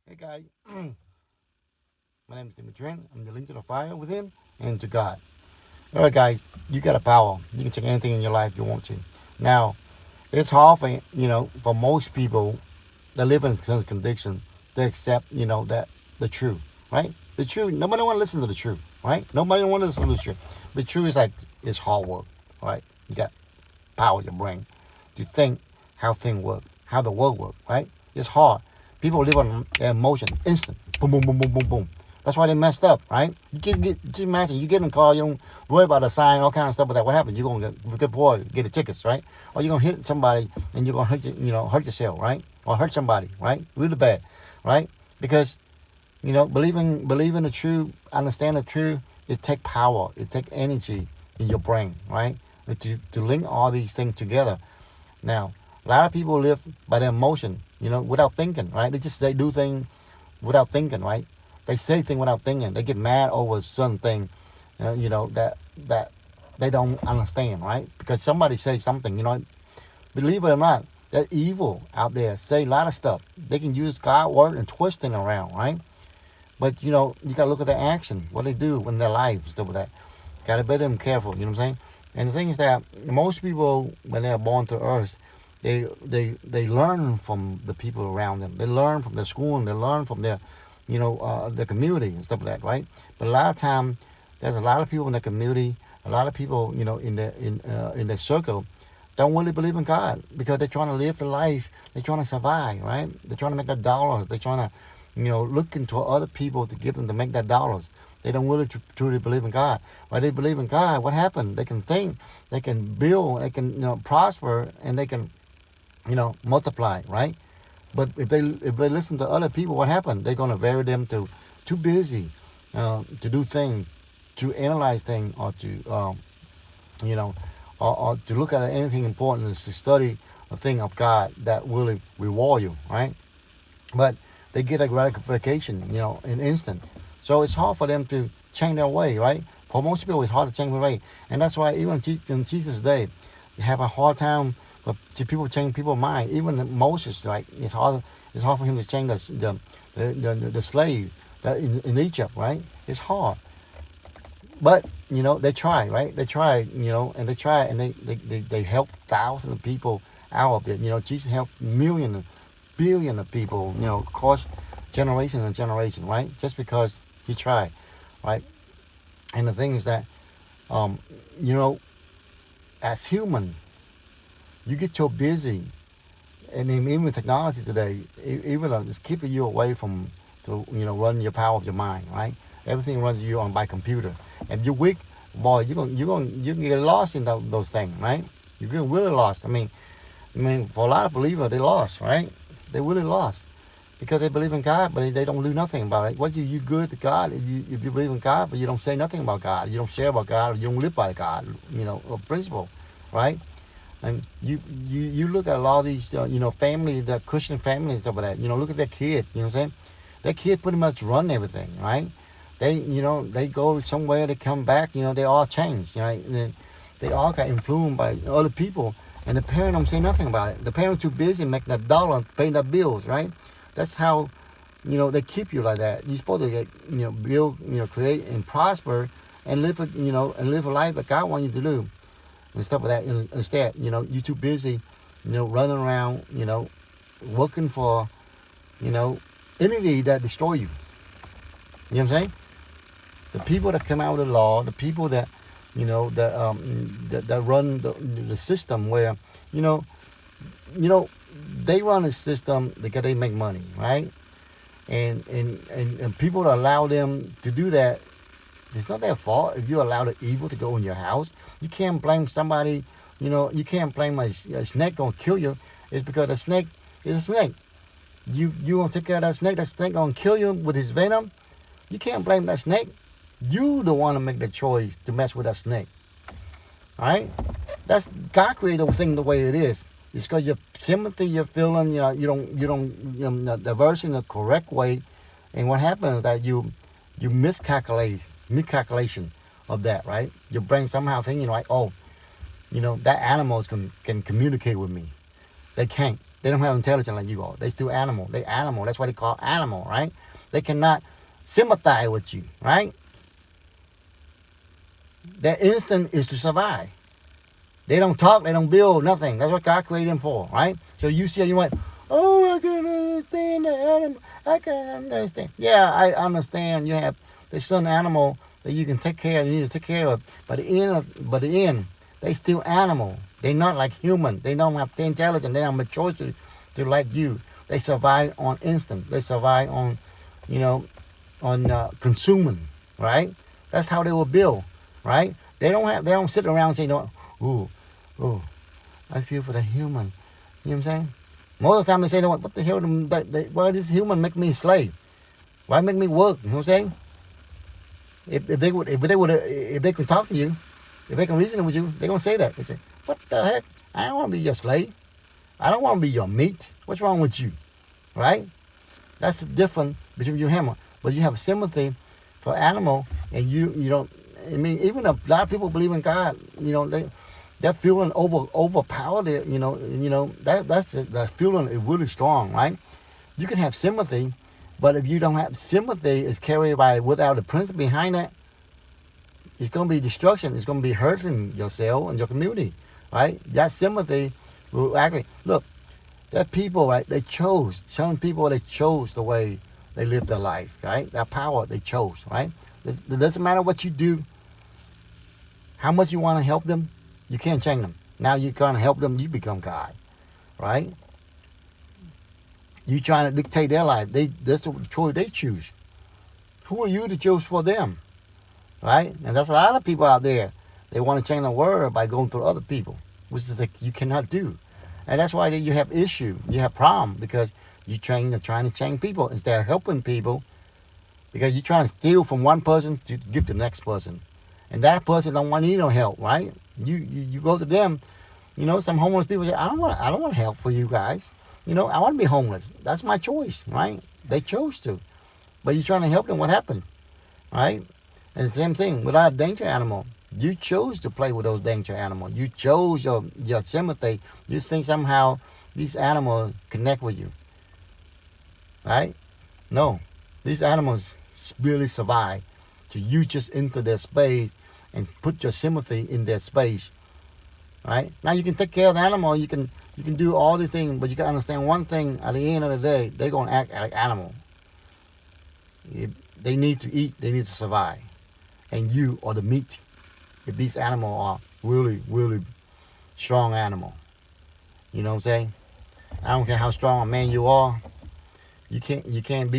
Hey guys, my name is Timmy Trent. I'm the link to the fire with him and to God. All right, guys, you got a power. You can take anything in your life you want to. Now, it's hard for for most people that live in this condition to accept that the truth, right? The truth. Nobody want to listen to the truth, right? Nobody want to listen to the truth. The truth is like it's hard work, right? You got power in your brain to think how things work, how the world work, right? It's hard. People live on emotion, instant, boom, boom, boom, boom, boom, boom. That's why they messed up, right? Just imagine you get in a car, you don't worry about the sign, all kind of stuff like that. What happens? You're gonna get bored, get the tickets, right? Or you're gonna hit somebody and you're gonna hurt yourself, right? Or hurt somebody, right? Really bad, right? Because believing the truth, understand the truth, it take power, it take energy in your brain, right? To link all these things together. Now, a lot of people live by their emotion, without thinking, right? They do things without thinking, right? They say things without thinking. They get mad over something, that they don't understand, right? Because somebody says something, believe it or not, that evil out there say a lot of stuff. They can use God word and twist it around, right? But you gotta look at their action, what they do in their lives, stuff like that. Gotta be them careful, you know what I'm saying? And the thing is that most people, when they're born to earth, they learn from the people around them. They learn from their school and they learn from their community and stuff like that, right? But a lot of time, there's a lot of people in the community, a lot of people, in their circle, don't really believe in God because they're trying to live the life, they're trying to survive, right? They're trying to make their dollars, they're trying to, look into other people to give them to make their dollars. They don't really truly believe in God. When they believe in God, what happened? They can think, they can build, they can prosper, and they can multiply, right? But if they listen to other people, what happened? They're gonna vary them to too busy to do things, to analyze things, or to you know, or to look at anything important is to study a thing of God that will reward you, right? But they get a gratification, in instant. So it's hard for them to change their way, right? For most people, it's hard to change their way, and that's why even in Jesus' day, they have a hard time for people change people's mind. Even Moses, right? It's hard for him to change the slave that in Egypt, right? It's hard, but they try, right? They try, and they try, and they help thousands of people out of it. Jesus helped millions, billions of people, across generation and generation, right? Just because he tried, right? And the thing is that, um, you know, as human, you get so busy, and even with technology today, even it's keeping you away from to running your power of your mind, right? Everything runs you on by computer. If you're weak, boy, you can get lost in those things, right? You get really lost. I mean, for a lot of believers, they lost, right? They really lost because they believe in God, but they don't do nothing about it. What you good to God if you believe in God, but you don't say nothing about God, you don't share about God, or you don't live by God, a principle, right? And you look at a lot of these, family, the Christian families and stuff like that. Look at their kid. You know what I'm saying? Their kid pretty much run everything, right? They go somewhere, they come back. They all change. They all got influenced by other people, and the parent don't say nothing about it. The parent too busy making that dollar, paying their bills, right? That's how, they keep you like that. You're supposed to get, build, create and prosper, and live a life that God wants you to do and stuff like that. Instead, you're too busy, running around, working for, you know, entity that destroy you. You know what I'm saying? The people that come out with the law, the people that, that run the system where, you know, you know, they run a system because they make money, right? And people that allow them to do that, it's not their fault. If you allow the evil to go in your house, you can't blame somebody. You can't blame a snake gonna kill you. It's because the snake is a snake. You gonna take care of that snake. That snake gonna kill you with his venom. You can't blame that snake. You the one to make the choice to mess with that snake. All right? That's God created the thing the way it is. It's because your sympathy, your feeling, you don't diverse in the correct way, and what happens is that you miscalculation of that, right? Your brain somehow thinking like, oh, that animals can communicate with me. They can't. They don't have intelligence like you are. They still animal. They animal. That's why they call animal, right? They cannot sympathize with you, right? Their instinct is to survive. They don't talk. They don't build nothing. That's what God created them for, right? So you see, you went, oh, I can understand the animal. I can understand. Yeah, I understand. You have this certain animal that you can take care of. You need to take care of. But the end, they still animal. They're not like human. They don't have the intelligence. They don't have a choice to like you. They survive on instinct. They survive on, you know, on consuming, right? That's how they were built, right? They don't sit around and say, no, ooh, I feel for the human. You know what I'm saying? Most of the time they say, no, what the hell, why this human make me a slave? Why make me work? You know what I'm saying? If they could talk to you, if they can reason with you, they're gonna say that. They say, what the heck? I don't want to be your slave. I don't want to be your meat. What's wrong with you? Right? That's the difference between you and him. But you have sympathy for animal, and you don't. I mean, even a lot of people believe in God. You know, they're feeling overpowered. You know that feeling is really strong, right? You can have sympathy, but if you don't have sympathy, it's carried by without the principle behind it. It's going to be destruction. It's going to be hurting yourself and your community, right? That sympathy will actually look. That people, right? They chose. Some people they chose the way they live their life, right? That power they chose, right? It doesn't matter what you do, how much you want to help them, you can't change them. Now you're trying to help them, you become God, right? You trying to dictate their life. That's the choice they choose. Who are you to choose for them, right? And that's a lot of people out there. They want to change the world by going through other people, which is that you cannot do. And that's why you have issue, you have problem, because you're trying to change people instead of helping people, because you're trying to steal from one person to give to the next person. And that person don't want you no help, right? You go to them, you know, some homeless people say, I don't want help for you guys. You know, I want to be homeless. That's my choice, right? They chose to. But you're trying to help them, what happened? Right? And the same thing, without a danger animal. You chose to play with those danger animals. You chose your sympathy. You think somehow these animals connect with you. Right? No. These animals really survive. So you just enter their space and put your sympathy in their space. Right? Now you can take care of the animal. You can do all these things, but you can understand one thing. At the end of the day, they're going to act like animals. They need to eat. They need to survive. And you are the meat. If these animals are really, really strong animal. You know what I'm saying? I don't care how strong a man you are. You cannot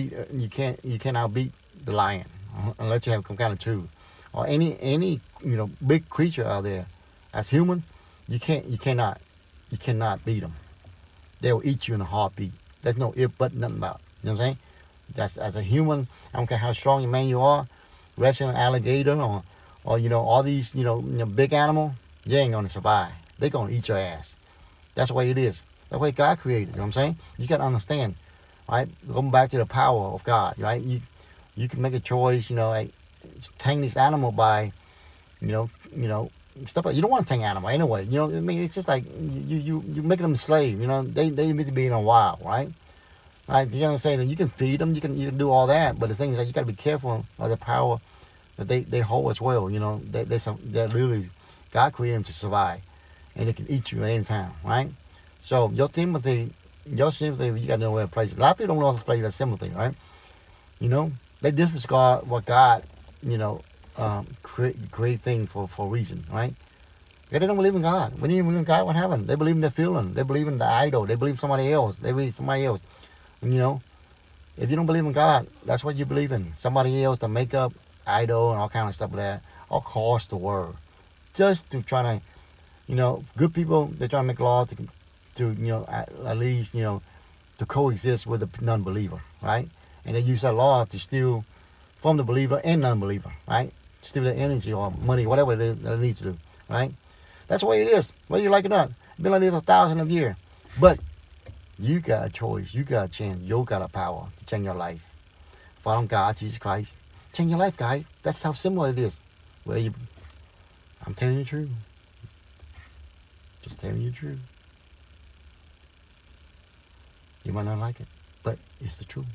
beat the lion unless you have some kind of tool. Or any big creature out there. As human, you cannot beat them. They will eat you in a heartbeat. There's no if but nothing about it. You know what I'm saying? That's as a human. I don't care how strong a man you are. Wrestling an alligator or all these big animal, you ain't gonna survive. They're gonna eat your ass. That's the way it is. That's the way God created. You know what I'm saying? You gotta understand, right? Going back to the power of God, right? You can make a choice. Like tame this animal by, stuff like you don't want to tame animal anyway. I mean, it's just like you making them a slave. They need to be in a wild, right? Right? You know what I'm saying? You can feed them. You can do all that, but the thing is that you gotta be careful of the power that they hold as well. They're literally, God created them to survive, and they can eat you at any time, right? So your sympathy, you got to know where to place it. A lot of people don't know how to place that sympathy, right? They disregard what God, create things for a reason, right? They don't believe in God. When you believe in God, what happened? They believe in their feeling. They believe in the idol. They believe in somebody else. They believe in somebody else. And, if you don't believe in God, that's what you believe in. Somebody else to make up idol and all kind of stuff like that, or cost the world, just to try to, good people, they're trying to make laws to at least, to coexist with the non-believer, right? And they use that law to steal from the believer and non-believer, right? Steal their energy or money, whatever they need to do, right? That's the way it is, whether you like it or not. It's been like this 1,000 of years. But you got a choice, you got a chance, you got a power to change your life. Follow God, Jesus Christ. Change your life, guys. That's how simple it is. I'm telling you the truth. Just telling you the truth. You might not like it, but it's the truth.